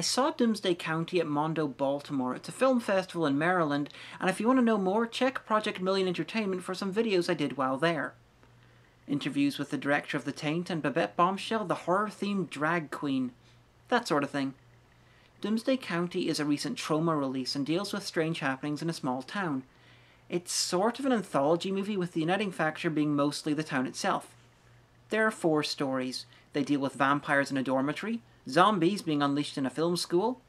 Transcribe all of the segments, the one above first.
saw Doomsday County at Mondo, Baltimore. It's a film festival in Maryland, and if you want to know more, check Project Million Entertainment for some videos I did while there. Interviews with the director of The Taint and Babette Bombshell, the horror-themed drag queen. That sort of thing. Doomsday County is a recent trauma release and deals with strange happenings in a small town. It's sort of an anthology movie, with the uniting factor being mostly the town itself. There are 4 stories. They deal with vampires in a dormitory, zombies being unleashed in a film school,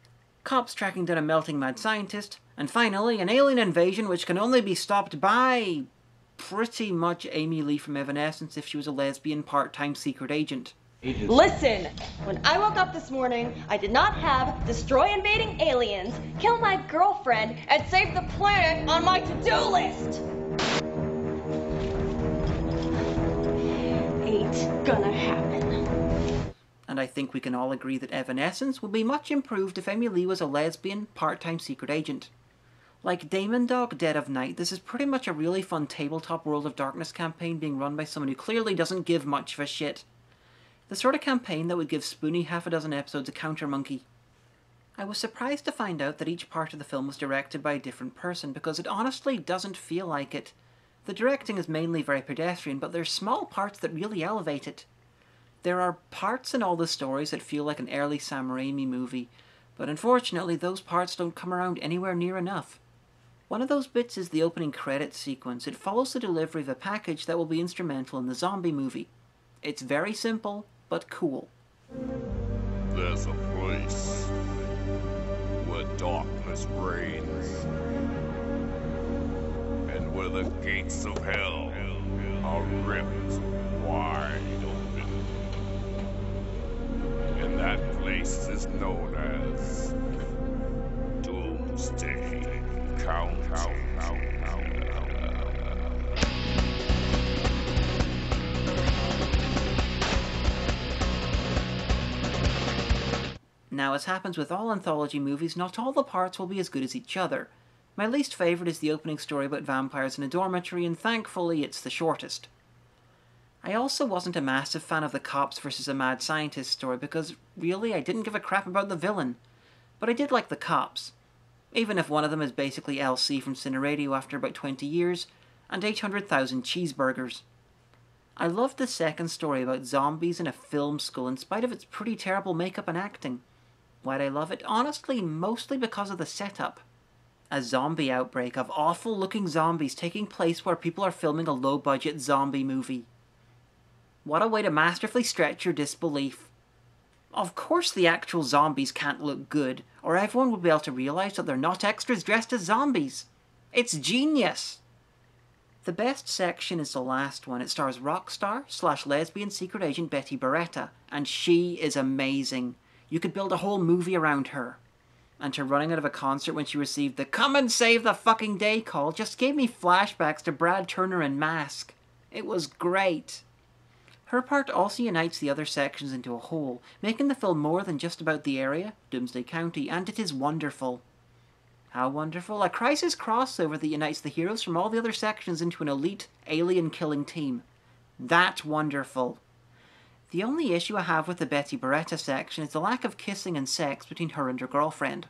cops tracking down a melting mad scientist, and finally, an alien invasion which can only be stopped by pretty much Amy Lee from Evanescence if she was a lesbian part-time secret agent. Listen, when I woke up this morning, I did not have destroy invading aliens, kill my girlfriend, and save the planet on my to-do list. Ain't gonna happen. And I think we can all agree that Evanescence would be much improved if Amy Lee was a lesbian part-time secret agent. Like Damon Dog Dead of Night, this is pretty much a really fun tabletop World of Darkness campaign being run by someone who clearly doesn't give much of a shit. The sort of campaign that would give Spoonie half a dozen episodes of Counter Monkey. I was surprised to find out that each part of the film was directed by a different person, because it honestly doesn't feel like it. The directing is mainly very pedestrian, but there's small parts that really elevate it. There are parts in all the stories that feel like an early Sam Raimi movie, but unfortunately those parts don't come around anywhere near enough. One of those bits is the opening credits sequence. It follows the delivery of a package that will be instrumental in the zombie movie. It's very simple, but cool. There's a place where darkness reigns, and where the gates of hell are ripped wide open. And that place is known as Doomsday County. Now, as happens with all anthology movies, not all the parts will be as good as each other. My least favourite is the opening story about vampires in a dormitory, and thankfully it's the shortest. I also wasn't a massive fan of the cops versus a mad scientist story, because really I didn't give a crap about the villain. But I did like the cops. Even if one of them is basically LC from Cineradio after about 20 years, and 800,000 cheeseburgers. I loved the second story about zombies in a film school in spite of its pretty terrible makeup and acting. Why'd I love it? Honestly, mostly because of the setup. A zombie outbreak of awful-looking zombies taking place where people are filming a low-budget zombie movie. What a way to masterfully stretch your disbelief. Of course the actual zombies can't look good, or everyone would be able to realise that they're not extras dressed as zombies. It's genius! The best section is the last one. It stars rock star / lesbian secret agent Betsyretta, and she is amazing. You could build a whole movie around her. And her running out of a concert when she received the "Come and save the fucking day" call just gave me flashbacks to Brad Turner in Mask. It was great. Her part also unites the other sections into a whole, making the film more than just about the area, Doomsday County, and it is wonderful. How wonderful? A crisis crossover that unites the heroes from all the other sections into an elite, alien-killing team. That's wonderful. The only issue I have with the Betsyretta section is the lack of kissing and sex between her and her girlfriend.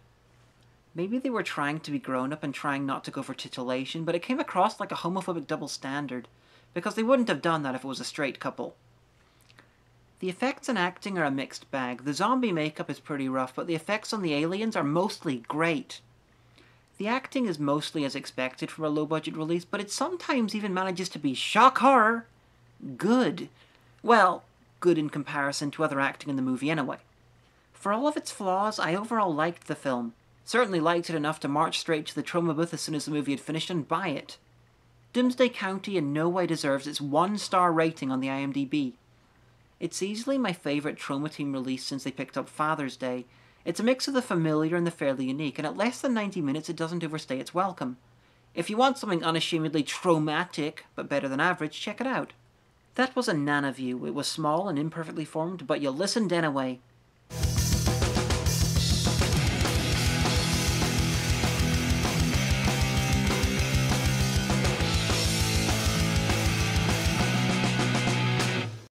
Maybe they were trying to be grown-up and trying not to go for titillation, but it came across like a homophobic double standard, because they wouldn't have done that if it was a straight couple. The effects and acting are a mixed bag. The zombie makeup is pretty rough, but the effects on the aliens are mostly great. The acting is mostly as expected from a low-budget release, but it sometimes even manages to be shock horror good. Well, good in comparison to other acting in the movie anyway. For all of its flaws, I overall liked the film. Certainly liked it enough to march straight to the trauma booth as soon as the movie had finished and buy it. Doomsday County in no way deserves its 1-star rating on the IMDb. It's easily my favourite Trauma Team release since they picked up Father's Day. It's a mix of the familiar and the fairly unique, and at less than 90 minutes it doesn't overstay its welcome. If you want something unashamedly traumatic, but better than average, check it out. That was a Nanoview. It was small and imperfectly formed, but you listened anyway.